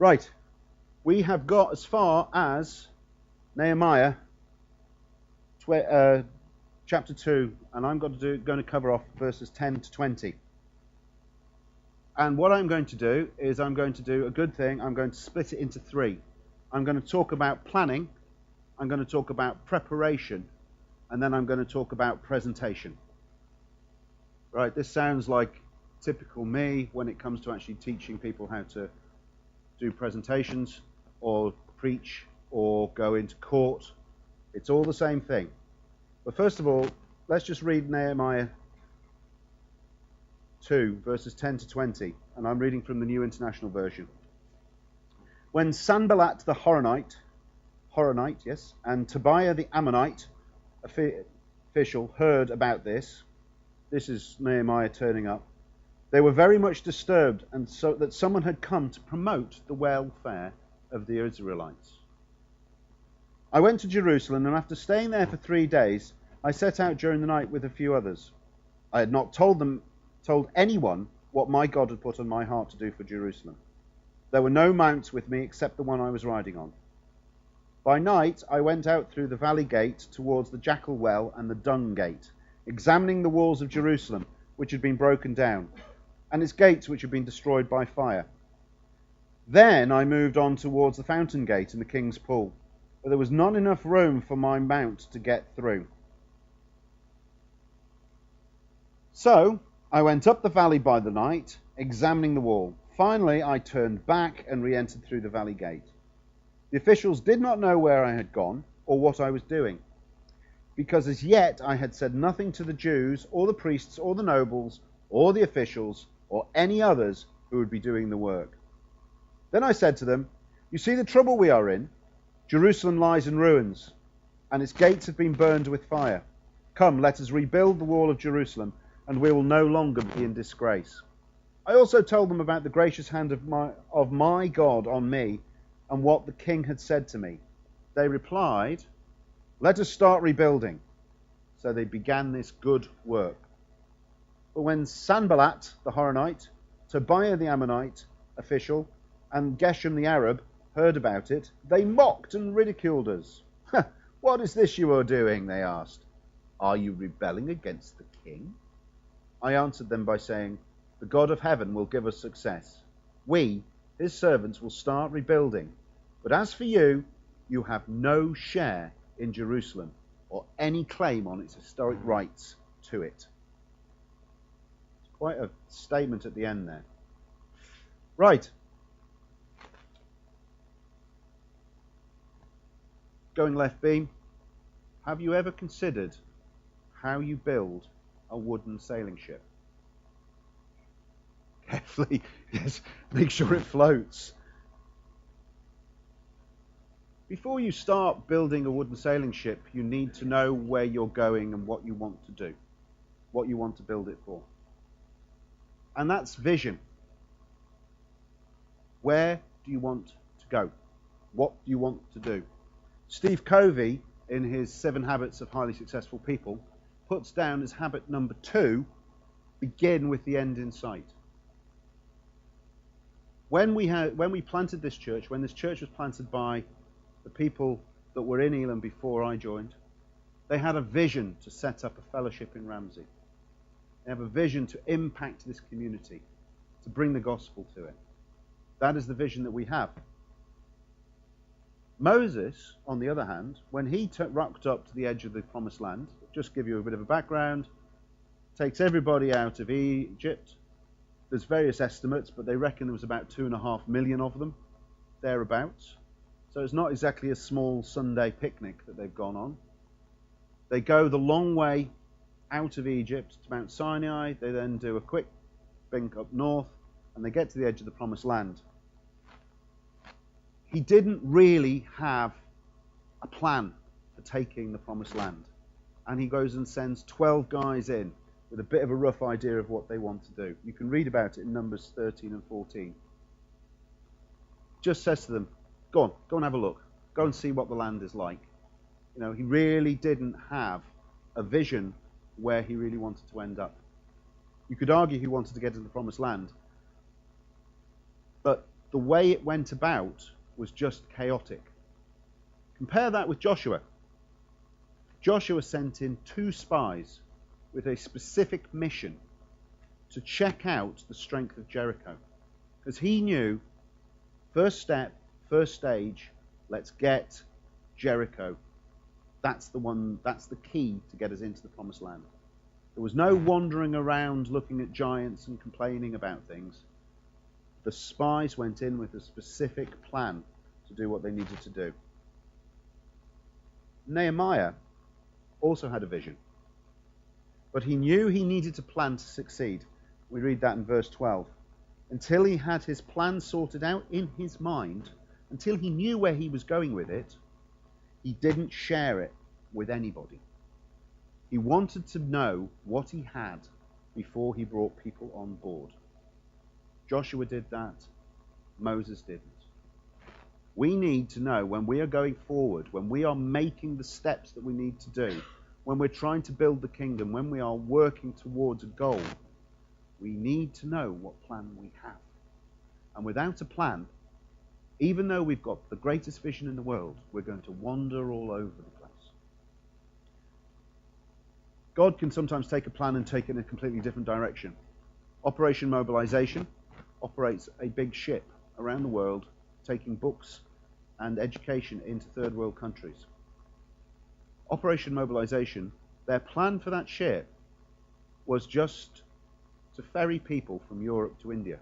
Right, we have got as far as Nehemiah chapter 2, and I'm going to cover off verses 10 to 20. And what I'm going to do is I'm going to do a good thing. I'm going to split it into three. I'm going to talk about planning, I'm going to talk about preparation, and then I'm going to talk about presentation. Right, this sounds like typical me when it comes to actually teaching people how to do presentations or preach or go into court. It's all the same thing. But first of all, let's just read Nehemiah 2, verses 10 to 20, and I'm reading from the New International Version. When Sanballat the Horonite, yes, and Tobiah the Ammonite official heard about this is Nehemiah turning up, they were very much disturbed, and so that someone had come to promote the welfare of the Israelites. I went to Jerusalem, and after staying there for 3 days, I set out during the night with a few others. I had not told anyone what my God had put on my heart to do for Jerusalem. There were no mounts with me except the one I was riding on. By night I went out through the valley gate towards the Jackal Well and the Dung Gate, examining the walls of Jerusalem, which had been broken down, and its gates which had been destroyed by fire. Then I moved on towards the Fountain Gate and the King's Pool, but there was not enough room for my mount to get through. So I went up the valley by the night, examining the wall. Finally I turned back and re-entered through the valley gate. The officials did not know where I had gone or what I was doing, because as yet I had said nothing to the Jews or the priests or the nobles or the officials or any others who would be doing the work. Then I said to them, "You see the trouble we are in? Jerusalem lies in ruins, and its gates have been burned with fire. Come, let us rebuild the wall of Jerusalem, and we will no longer be in disgrace." I also told them about the gracious hand of my God on me, and what the king had said to me. They replied, "Let us start rebuilding." So they began this good work. But when Sanballat the Horonite, Tobiah the Ammonite official, and Geshem the Arab heard about it, they mocked and ridiculed us. "What is this you are doing?" they asked. "Are you rebelling against the king?" I answered them by saying, "The God of heaven will give us success. We, his servants, will start rebuilding. But as for you, you have no share in Jerusalem or any claim on its historic rights to it." It's quite a statement at the end there. Right. Going left beam. Have you ever considered how you build a wooden sailing ship? Carefully, yes, make sure it floats. Before you start building a wooden sailing ship, you need to know where you're going and what you want to do, what you want to build it for. And that's vision. Where do you want to go? What do you want to do? Steve Covey, in his 7 Habits of Highly Successful People, puts down as habit number 2, begin with the end in sight. When we planted this church, when this church was planted by the people that were in Elam before I joined, they had a vision to set up a fellowship in Ramsey. They have a vision to impact this community, to bring the gospel to it. That is the vision that we have. Moses, on the other hand, when he rocked up to the edge of the promised land, just give you a bit of a background, takes everybody out of Egypt. There's various estimates, but they reckon there was about 2.5 million of them, thereabouts. So it's not exactly a small Sunday picnic that they've gone on. They go the long way out of Egypt to Mount Sinai. They then do a quick bink up north, and they get to the edge of the promised land. He didn't really have a plan for taking the promised land. And he goes and sends 12 guys in with a bit of a rough idea of what they want to do. You can read about it in Numbers 13 and 14. Just says to them, go and have a look. Go and see what the land is like. You know, he really didn't have a vision where he really wanted to end up. You could argue he wanted to get to the promised land, but the way it went about was just chaotic. Compare that with Joshua. Joshua sent in 2 spies with a specific mission to check out the strength of Jericho. Because he knew, first step, first stage, let's get Jericho. That's the key to get us into the promised land. There was no wandering around looking at giants and complaining about things. The spies went in with a specific plan to do what they needed to do. Nehemiah also had a vision, but he knew he needed to plan to succeed. We read that in verse 12. Until he had his plan sorted out in his mind, until he knew where he was going with it, he didn't share it with anybody. He wanted to know what he had before he brought people on board. Joshua did that. Moses didn't. We need to know when we are going forward, when we are making the steps that we need to do, when we're trying to build the kingdom, when we are working towards a goal, we need to know what plan we have. And without a plan, even though we've got the greatest vision in the world, we're going to wander all over the place. God can sometimes take a plan and take it in a completely different direction. Operation Mobilization operates a big ship around the world, taking books and education into third world countries. Operation Mobilization, their plan for that ship was just to ferry people from Europe to India.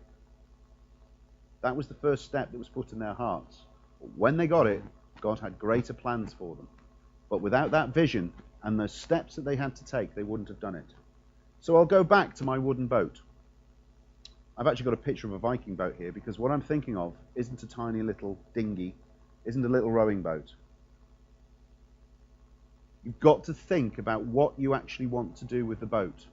That was the first step that was put in their hearts. But when they got it, God had greater plans for them. But without that vision and the steps that they had to take, they wouldn't have done it. So I'll go back to my wooden boat. I've actually got a picture of a Viking boat here, because what I'm thinking of isn't a tiny little dinghy, isn't a little rowing boat. You've got to think about what you actually want to do with the boat.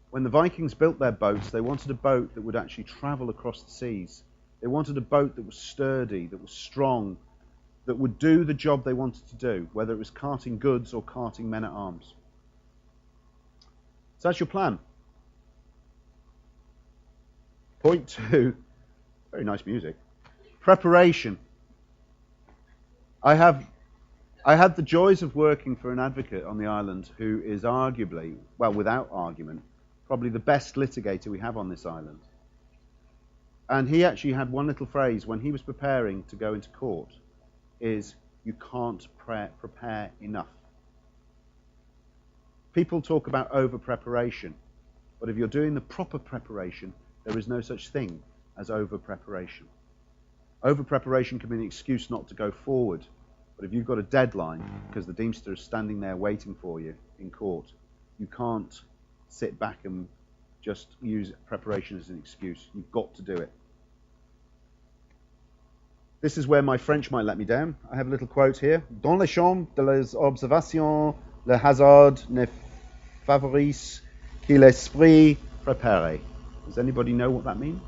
When the Vikings built their boats, they wanted a boat that would actually travel across the seas. They wanted a boat that was sturdy, that was strong, that would do the job they wanted to do, whether it was carting goods or carting men at arms. So that's your plan. Point 2, very nice music. Preparation. I had the joys of working for an advocate on the island who is arguably, well, without argument, probably the best litigator we have on this island. And he actually had one little phrase when he was preparing to go into court, is you can't prepare enough. People talk about over-preparation, but if you're doing the proper preparation, there is no such thing as over-preparation. Over-preparation can be an excuse not to go forward, but if you've got a deadline, because the Deemster is standing there waiting for you in court, you can't sit back and just use preparation as an excuse. You've got to do it. This is where my French might let me down. I have a little quote here. Dans les champs de les observations, le hasard ne favorise que l'esprit préparé. Does anybody know what that means?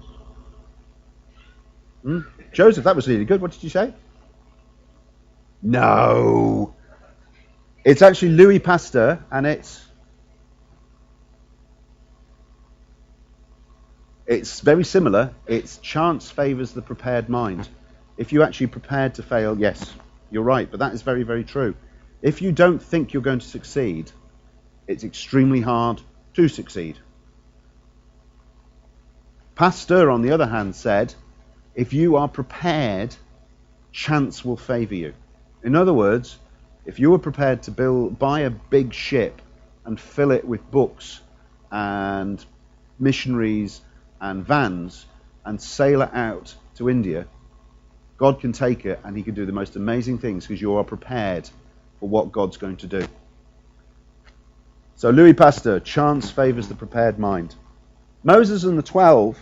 Joseph, that was really good. What did you say? No. It's actually Louis Pasteur, and it's very similar. It's chance favours the prepared mind. If you actually prepared to fail, yes, you're right, but that is very, very true. If you don't think you're going to succeed, it's extremely hard to succeed. Pasteur, on the other hand, said, if you are prepared, chance will favour you. In other words, if you were prepared to buy a big ship and fill it with books and missionaries and vans and sail it out to India, God can take it and he can do the most amazing things because you are prepared for what God's going to do. So Louis Pasteur, chance favours the prepared mind. Moses and the 12,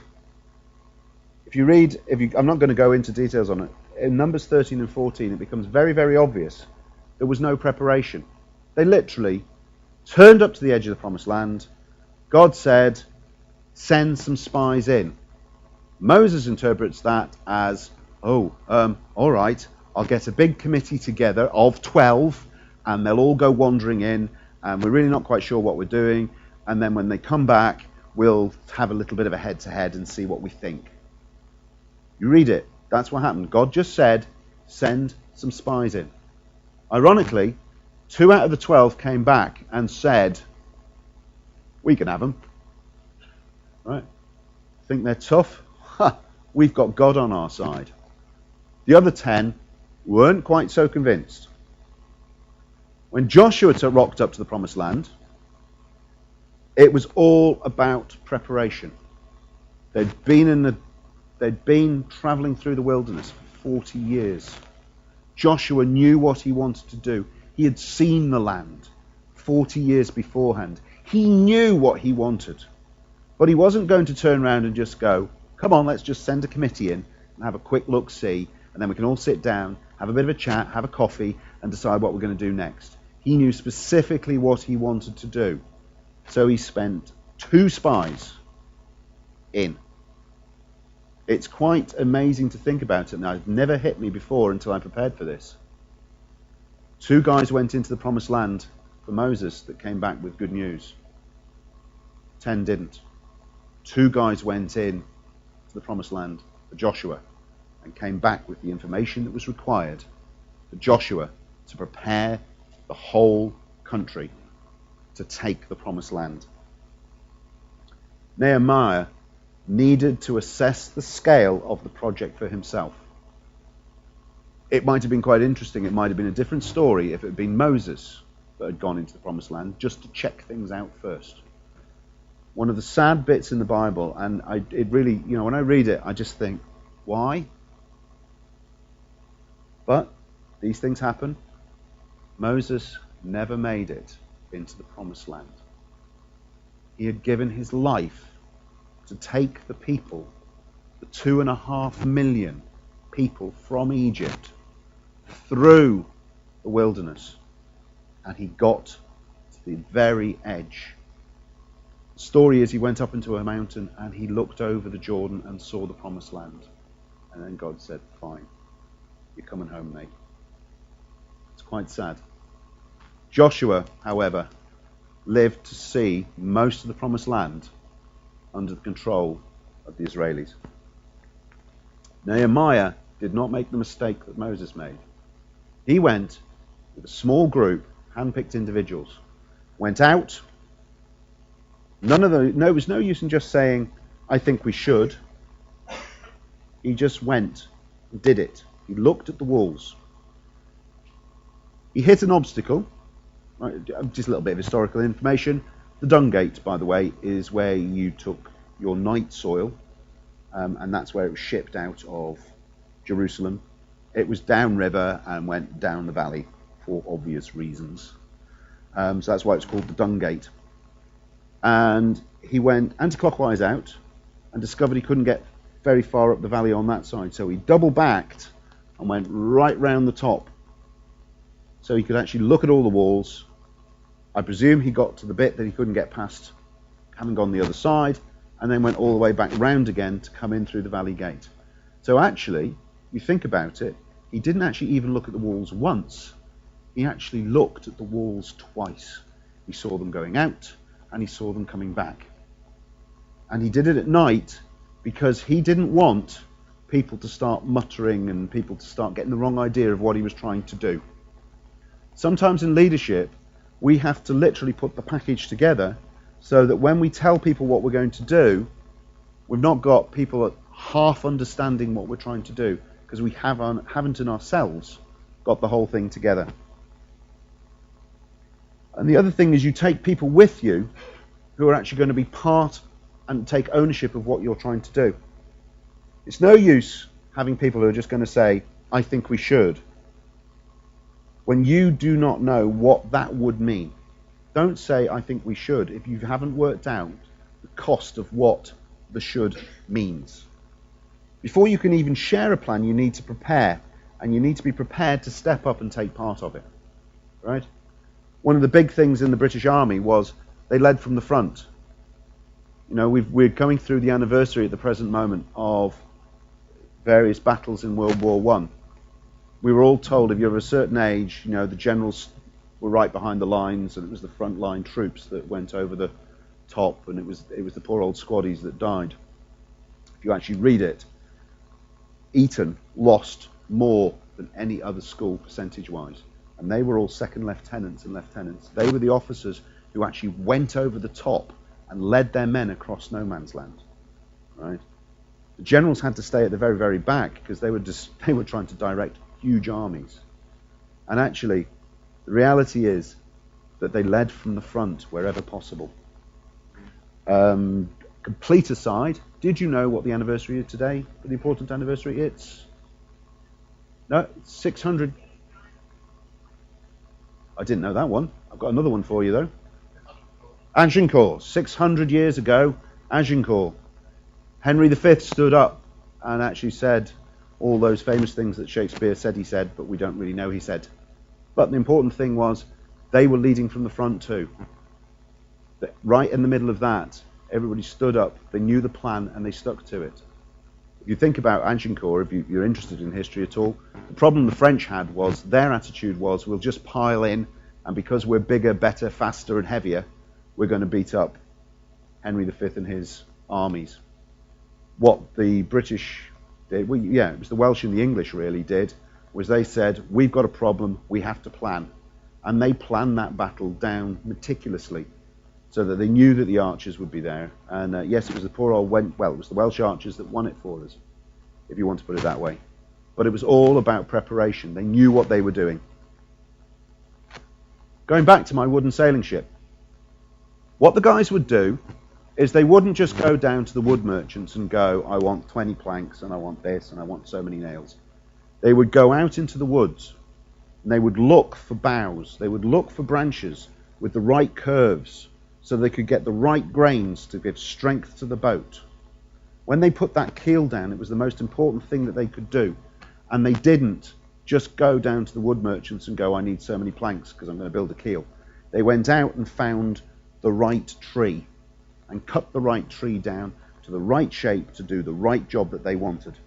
I'm not going to go into details on it. In Numbers 13 and 14, it becomes very, very obvious there was no preparation. They literally turned up to the edge of the promised land. God said, send some spies in. Moses interprets that as, all right, I'll get a big committee together of 12, and they'll all go wandering in, and we're really not quite sure what we're doing, and then when they come back, we'll have a little bit of a head-to-head and see what we think. You read it. That's what happened. God just said, send some spies in. Ironically, 2 out of the 12 came back and said, we can have them. Right? Think they're tough? Ha! We've got God on our side. The other 10 weren't quite so convinced. When Joshua rocked up to the promised land, it was all about preparation. They'd been traveling through the wilderness for 40 years. Joshua knew what he wanted to do. He had seen the land 40 years beforehand. He knew what he wanted. But he wasn't going to turn around and just go, come on, let's just send a committee in and have a quick look-see, and then we can all sit down, have a bit of a chat, have a coffee, and decide what we're going to do next. He knew specifically what he wanted to do. So he spent 2 spies in. It's quite amazing to think about it now. It's never hit me before until I prepared for this. 2 guys went into the promised land for Moses that came back with good news. 10 didn't. 2 guys went in to the promised land for Joshua and came back with the information that was required for Joshua to prepare the whole country to take the promised land. Nehemiah needed to assess the scale of the project for himself. It might have been quite interesting. It might have been a different story if it had been Moses that had gone into the promised land just to check things out first. One of the sad bits in the Bible, and it really, when I read it, I just think, why? But these things happen. Moses never made it into the promised land. He had given his life to take the people, the 2.5 million people from Egypt, through the wilderness, and he got to the very edge. The story is he went up into a mountain and he looked over the Jordan and saw the promised land, and then God said, fine, you're coming home, mate. It's quite sad. Joshua, however, lived to see most of the promised land under the control of the Israelis. Nehemiah did not make the mistake that Moses made. He went with a small group, hand-picked individuals, went out. There was no use in just saying, I think we should. He just went and did it. He looked at the walls. He hit an obstacle. Right, just a little bit of historical information. The Dung Gate, by the way, is where you took your night soil, and that's where it was shipped out of Jerusalem. It was downriver and went down the valley for obvious reasons. So that's why it's called the Dung Gate. And he went anti-clockwise out and discovered he couldn't get very far up the valley on that side. So he double-backed and went right round the top. So he could actually look at all the walls. I presume he got to the bit that he couldn't get past, having gone the other side, and then went all the way back round again to come in through the valley gate. So actually, you think about it, he didn't actually even look at the walls once. He actually looked at the walls twice. He saw them going out, and he saw them coming back. And he did it at night because he didn't want people to start muttering and people to start getting the wrong idea of what he was trying to do. Sometimes in leadership, we have to literally put the package together so that when we tell people what we're going to do, we've not got people half understanding what we're trying to do because we haven't in ourselves got the whole thing together. And the other thing is you take people with you who are actually going to be part and take ownership of what you're trying to do. It's no use having people who are just going to say, I think we should, when you do not know what that would mean. Don't say, I think we should, if you haven't worked out the cost of what the should means. Before you can even share a plan, you need to prepare, and you need to be prepared to step up and take part of it. Right? One of the big things in the British Army was they led from the front. We're going through the anniversary at the present moment of various battles in World War I. We were all told if you're of a certain age, the generals were right behind the lines, and it was the front line troops that went over the top, and it was the poor old squaddies that died. If you actually read it, Eton lost more than any other school percentage-wise. And they were all second lieutenants and lieutenants. They were the officers who actually went over the top and led their men across no man's land. Right? The generals had to stay at the very, very back because they were trying to direct huge armies. And actually, the reality is that they led from the front wherever possible. Complete aside, did you know what the anniversary is today? The important anniversary? It's 600. I didn't know that one. I've got another one for you though. Agincourt, 600 years ago, Agincourt. Henry V stood up and actually said all those famous things that Shakespeare said he said, but we don't really know he said. But the important thing was they were leading from the front too. Right in the middle of that, everybody stood up, they knew the plan and they stuck to it. If you think about Agincourt, if you're interested in history at all, the problem the French had was their attitude was we'll just pile in, and because we're bigger, better, faster and heavier, we're going to beat up Henry V and his armies. What the British did, it was the Welsh and the English really did, was they said, we've got a problem, we have to plan. And they planned that battle down meticulously so that they knew that the archers would be there. And yes, it was the poor old, it was the Welsh archers that won it for us, if you want to put it that way. But it was all about preparation. They knew what they were doing. Going back to my wooden sailing ship, what the guys would do is they wouldn't just go down to the wood merchants and go, I want 20 planks and I want this and I want so many nails. They would go out into the woods and they would look for boughs, they would look for branches with the right curves so they could get the right grains to give strength to the boat. When they put that keel down, it was the most important thing that they could do. And they didn't just go down to the wood merchants and go, I need so many planks because I'm going to build a keel. They went out and found the right tree and cut the right tree down to the right shape to do the right job that they wanted.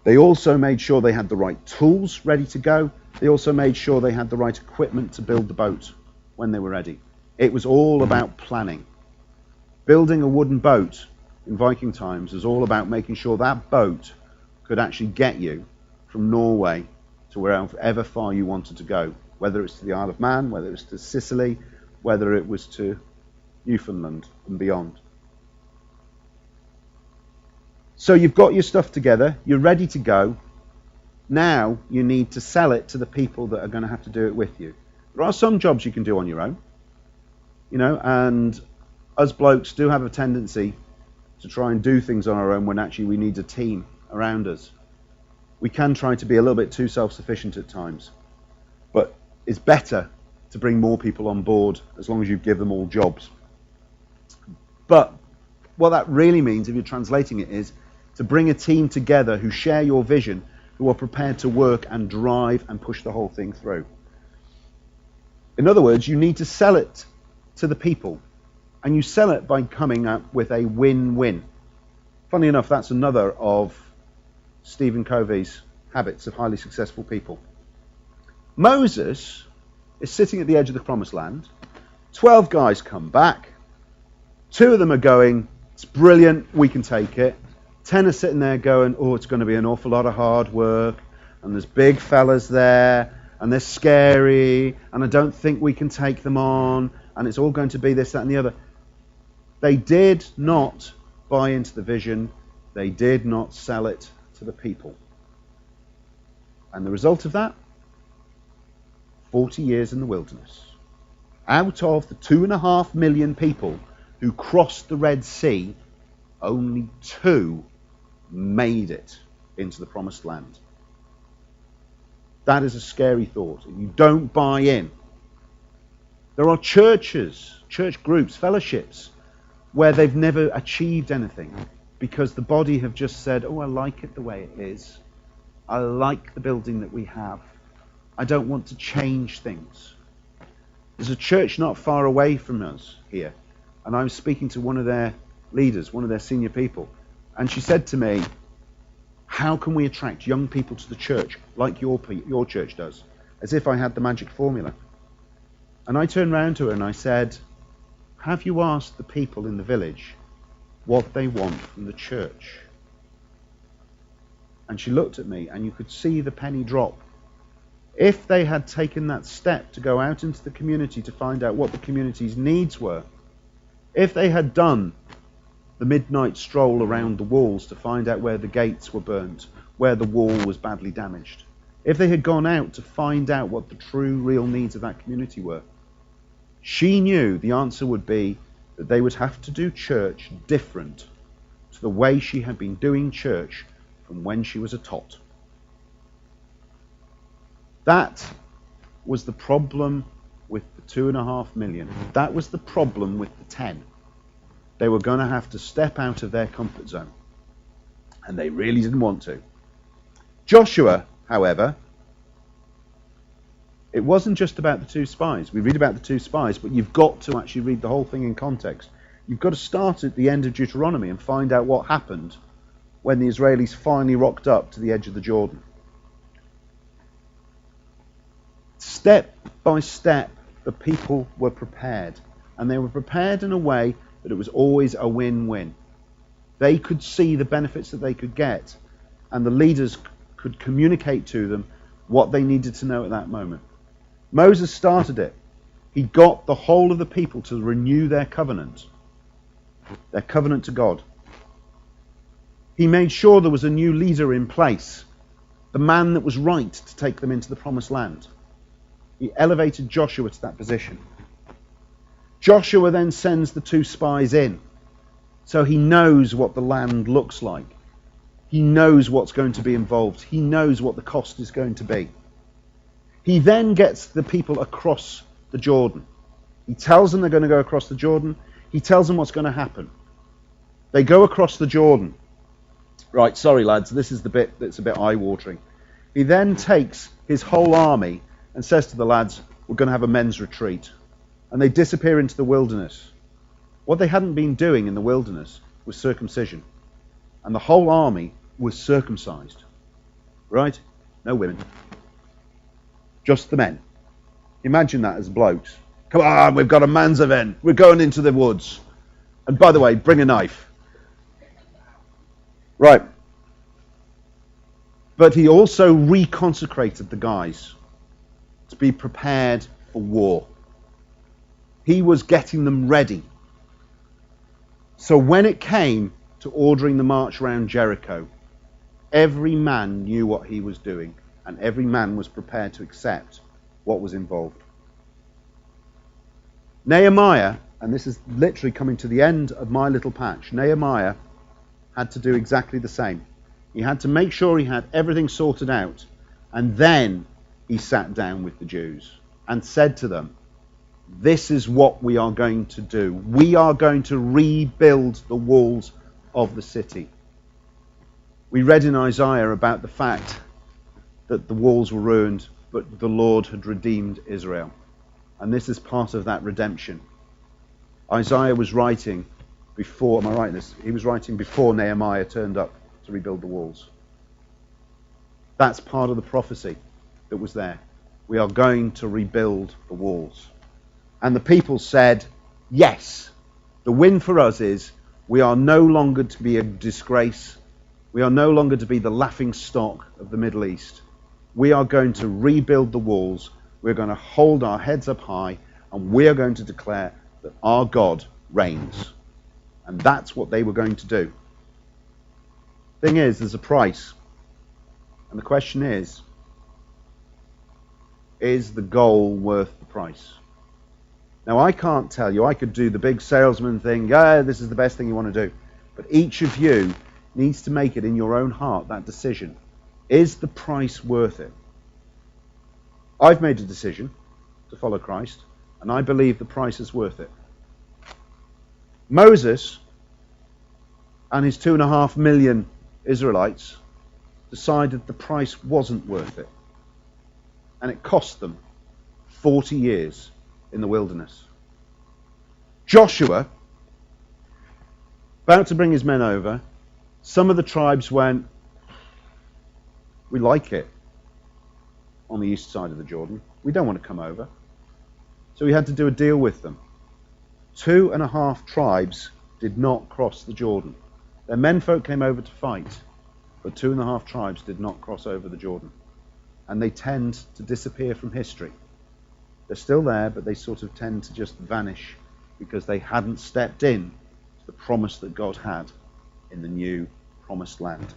They also made sure they had the right tools ready to go. They also made sure they had the right equipment to build the boat when they were ready. It was all about planning. Building a wooden boat in Viking times is all about making sure that boat could actually get you from Norway to wherever far you wanted to go, whether it's to the Isle of Man, whether it's to Sicily, whether it was to Newfoundland and beyond. So you've got your stuff together, you're ready to go. Now you need to sell it to the people that are going to have to do it with you. There are some jobs you can do on your own, and us blokes do have a tendency to try and do things on our own when actually we need a team around us. We can try to be a little bit too self-sufficient at times, but it's better to bring more people on board as long as you give them all jobs. But what that really means, if you're translating it, is to bring a team together who share your vision, who are prepared to work and drive and push the whole thing through. In other words, you need to sell it to the people, and you sell it by coming up with a win-win. Funny enough, that's another of Stephen Covey's habits of highly successful people. Moses is sitting at the edge of the promised land. 12 guys come back. 2 of them are going, it's brilliant, we can take it. 10 are sitting there going, oh, it's going to be an awful lot of hard work, and there's big fellas there, and they're scary, and I don't think we can take them on, and it's all going to be this, that, and the other. They did not buy into the vision. They did not sell it to the people. And the result of that? 40 years in the wilderness. Out of the 2.5 million people who crossed the Red Sea, only 2 made it into the promised land. That is a scary thought. If you don't buy in. There are churches, church groups, fellowships, where they've never achieved anything because the body have just said, oh, I like it the way it is. I like the building that we have. I don't want to change things. There's a church not far away from us here, and I was speaking to one of their leaders, one of their senior people, and she said to me, how can we attract young people to the church like your church does? As if I had the magic formula. And I turned round to her and I said, have you asked the people in the village what they want from the church? And she looked at me, and you could see the penny drop. If they had taken that step to go out into the community to find out what the community's needs were, if they had done the midnight stroll around the walls to find out where the gates were burnt, where the wall was badly damaged, if they had gone out to find out what the true, real needs of that community were, she knew the answer would be that they would have to do church different to the way she had been doing church from when she was a tot. That was the problem with the 2.5 million. That was the problem with the 10. They were going to have to step out of their comfort zone. And they really didn't want to. Joshua, however, it wasn't just about the 2 spies. We read about the 2 spies, but you've got to actually read the whole thing in context. You've got to start at the end of Deuteronomy and find out what happened when the Israelis finally rocked up to the edge of the Jordan. Step by step, the people were prepared. And they were prepared in a way that it was always a win-win. They could see the benefits that they could get, and the leaders could communicate to them what they needed to know at that moment. Moses started it. He got the whole of the people to renew their covenant to God. He made sure there was a new leader in place, the man that was right to take them into the promised land. He elevated Joshua to that position. Joshua then sends the 2 spies in, so he knows what the land looks like. He knows what's going to be involved. He knows what the cost is going to be. He then gets the people across the Jordan. He tells them they're going to go across the Jordan. He tells them what's going to happen. They go across the Jordan. Right, sorry lads, this is the bit that's a bit eye-watering. He then takes his whole army and says to the lads, we're going to have a men's retreat. And they disappear into the wilderness. What they hadn't been doing in the wilderness was circumcision. And the whole army was circumcised. Right? No women. Just the men. Imagine that as blokes. Come on, we've got a man's event. We're going into the woods. And by the way, bring a knife. Right. But he also reconsecrated the guys to be prepared for war. He was getting them ready. So when it came to ordering the march around Jericho, every man knew what he was doing, and every man was prepared to accept what was involved. Nehemiah, and this is literally coming to the end of my little patch, Nehemiah had to do exactly the same. He had to make sure he had everything sorted out, and then he sat down with the Jews and said to them, this is what we are going to do. We are going to rebuild the walls of the city. We read in Isaiah about the fact that the walls were ruined, but the Lord had redeemed Israel. And this is part of that redemption. Isaiah was writing before, am I right in this? He was writing before Nehemiah turned up to rebuild the walls. That's part of the prophecy that was there. We are going to rebuild the walls. And the people said, yes, the win for us is we are no longer to be a disgrace. We are no longer to be the laughing stock of the Middle East. We are going to rebuild the walls. We're going to hold our heads up high, and we are going to declare that our God reigns. And that's what they were going to do. Thing is, there's a price. And the question is the goal worth the price? Now, I can't tell you. I could do the big salesman thing. Yeah, this is the best thing you want to do. But each of you needs to make it in your own heart, that decision. Is the price worth it? I've made a decision to follow Christ, and I believe the price is worth it. Moses and his 2.5 million Israelites decided the price wasn't worth it. And it cost them 40 years in the wilderness. Joshua, about to bring his men over, some of the tribes went, we like it on the east side of the Jordan. We don't want to come over. So he had to do a deal with them. 2.5 tribes did not cross the Jordan. Their menfolk came over to fight. But 2.5 tribes did not cross over the Jordan. And they tend to disappear from history. They're still there, but they sort of tend to just vanish because they hadn't stepped in to the promise that God had in the new promised land.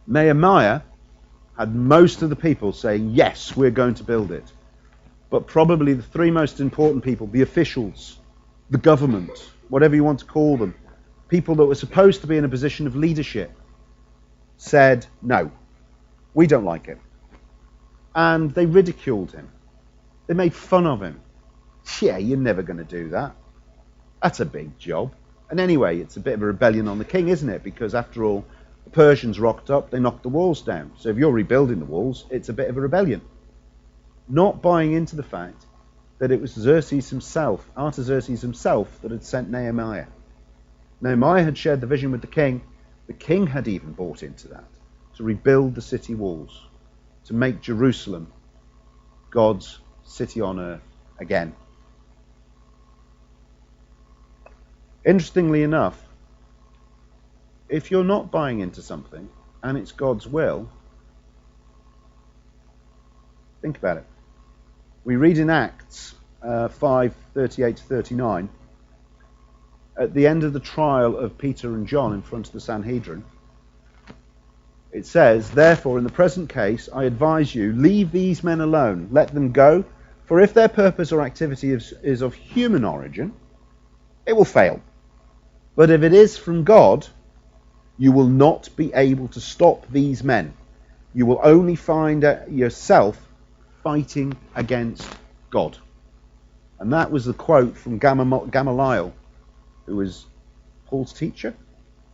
Nehemiah had most of the people saying, yes, we're going to build it. But probably the three most important people, the officials, the government, whatever you want to call them, people that were supposed to be in a position of leadership, said, no, we don't like it. And they ridiculed him. They made fun of him. Yeah, you're never going to do that. That's a big job. And anyway, it's a bit of a rebellion on the king, isn't it? Because after all, the Persians rocked up, they knocked the walls down. So if you're rebuilding the walls, it's a bit of a rebellion. Not buying into the fact that it was Artaxerxes himself, that had sent Nehemiah. Nehemiah had shared the vision with the king. The king had even bought into that, to rebuild the city walls, to make Jerusalem God's city on earth again. Interestingly enough, if you're not buying into something and it's God's will, think about it. We read in Acts 5:38-39, at the end of the trial of Peter and John in front of the Sanhedrin, it says, therefore, in the present case, I advise you, leave these men alone, let them go, for if their purpose or activity is of human origin, it will fail. But if it is from God, you will not be able to stop these men. You will only find yourself fighting against God. And that was the quote from Gamaliel, who was Paul's teacher,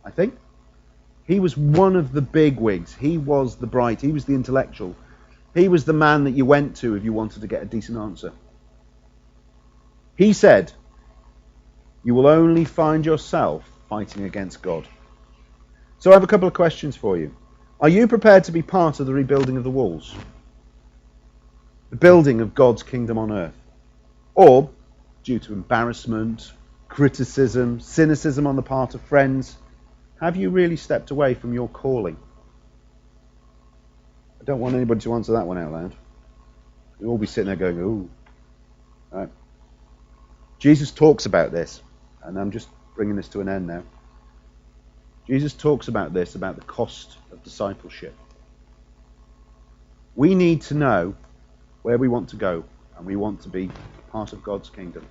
I think. He was one of the big wigs. He was the bright. He was the intellectual. He was the man that you went to if you wanted to get a decent answer. He said, you will only find yourself fighting against God. So I have a couple of questions for you. Are you prepared to be part of the rebuilding of the walls? The building of God's kingdom on earth? Or, due to embarrassment, criticism, cynicism on the part of friends, have you really stepped away from your calling? I don't want anybody to answer that one out loud. You'll all be sitting there going, ooh. Right. Jesus talks about this, and I'm just bringing this to an end now. Jesus talks about this, about the cost of discipleship. We need to know where we want to go, and we want to be part of God's kingdom.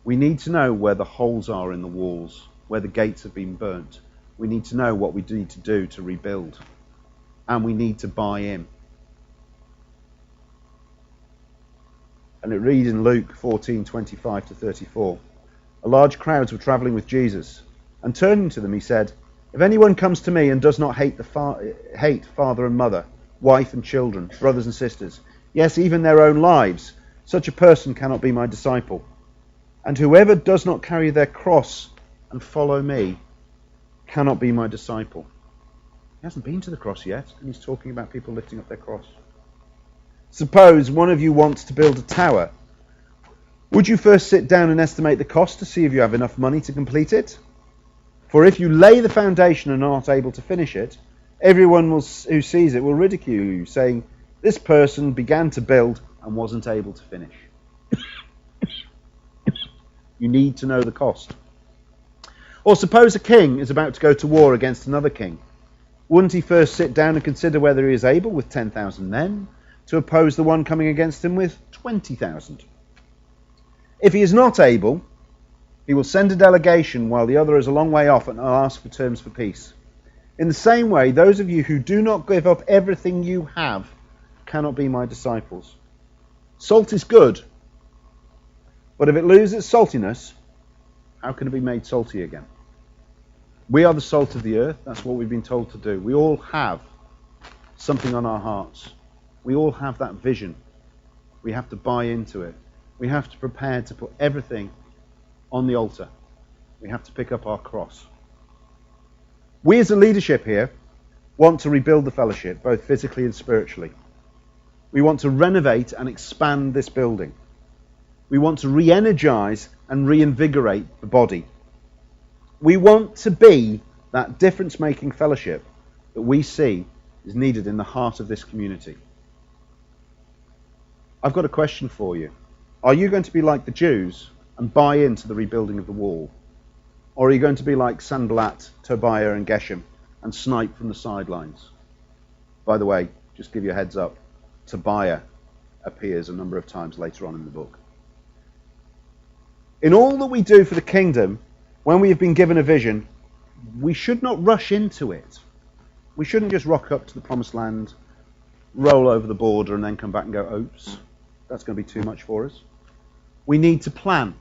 We need to know where the holes are in the walls, where the gates have been burnt. We need to know what we need to do to rebuild. And we need to buy in. And it reads in Luke 14:25-34. A large crowds were travelling with Jesus, and turning to them he said, if anyone comes to me and does not hate father and mother, wife and children, brothers and sisters, yes, even their own lives, such a person cannot be my disciple. And whoever does not carry their cross and follow me cannot be my disciple. He hasn't been to the cross yet, and he's talking about people lifting up their cross. Suppose one of you wants to build a tower. Would you first sit down and estimate the cost to see if you have enough money to complete it? For if you lay the foundation and are not able to finish it, everyone who sees it will ridicule you, saying, this person began to build and wasn't able to finish. You need to know the cost. Or suppose a king is about to go to war against another king. Wouldn't he first sit down and consider whether he is able with 10,000 men to oppose the one coming against him with 20,000? If he is not able, he will send a delegation while the other is a long way off and ask for terms for peace. In the same way, those of you who do not give up everything you have cannot be my disciples. Salt is good, but if it loses its saltiness, how can it be made salty again? We are the salt of the earth. That's what we've been told to do. We all have something on our hearts. We all have that vision. We have to buy into it. We have to prepare to put everything on the altar. We have to pick up our cross. We as a leadership here want to rebuild the fellowship, both physically and spiritually. We want to renovate and expand this building. We want to re-energize and reinvigorate the body. We want to be that difference-making fellowship that we see is needed in the heart of this community. I've got a question for you. Are you going to be like the Jews and buy into the rebuilding of the wall? Or are you going to be like Sanballat, Tobiah and Geshem and snipe from the sidelines? By the way, just give you a heads up, Tobiah appears a number of times later on in the book. In all that we do for the kingdom, when we have been given a vision, we should not rush into it. We shouldn't just rock up to the promised land, roll over the border and then come back and go, oops, that's going to be too much for us. We need to plan.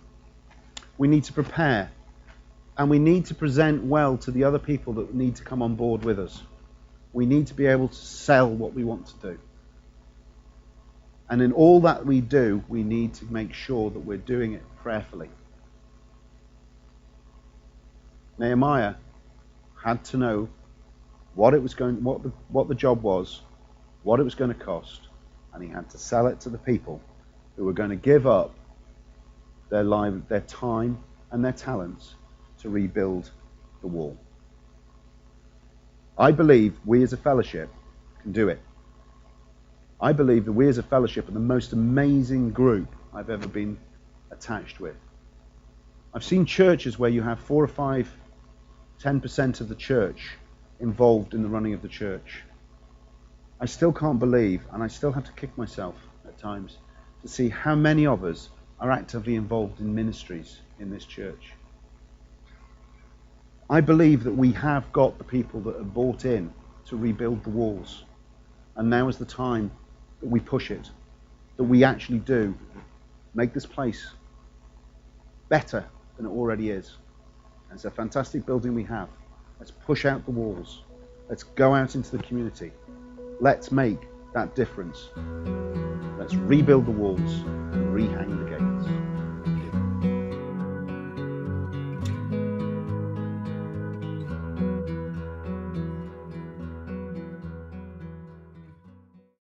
We need to prepare. And we need to present well to the other people that need to come on board with us. We need to be able to sell what we want to do. And in all that we do, we need to make sure that we're doing it prayerfully. Nehemiah had to know what the job was, what it was going to cost, and he had to sell it to the people who were going to give up their time and their talents to rebuild the wall. I believe we as a fellowship can do it. I believe that we as a fellowship are the most amazing group I've ever been attached with. I've seen churches where you have 4 or 5, 10% of the church involved in the running of the church. I still can't believe, and I still have to kick myself at times, to see how many of us are actively involved in ministries in this church. I believe that we have got the people that are bought in to rebuild the walls. And now is the time that we push it, that we actually do make this place better than it already is. And it's a fantastic building we have. Let's push out the walls. Let's go out into the community. Let's make that difference. Let's rebuild the walls and rehang the gates.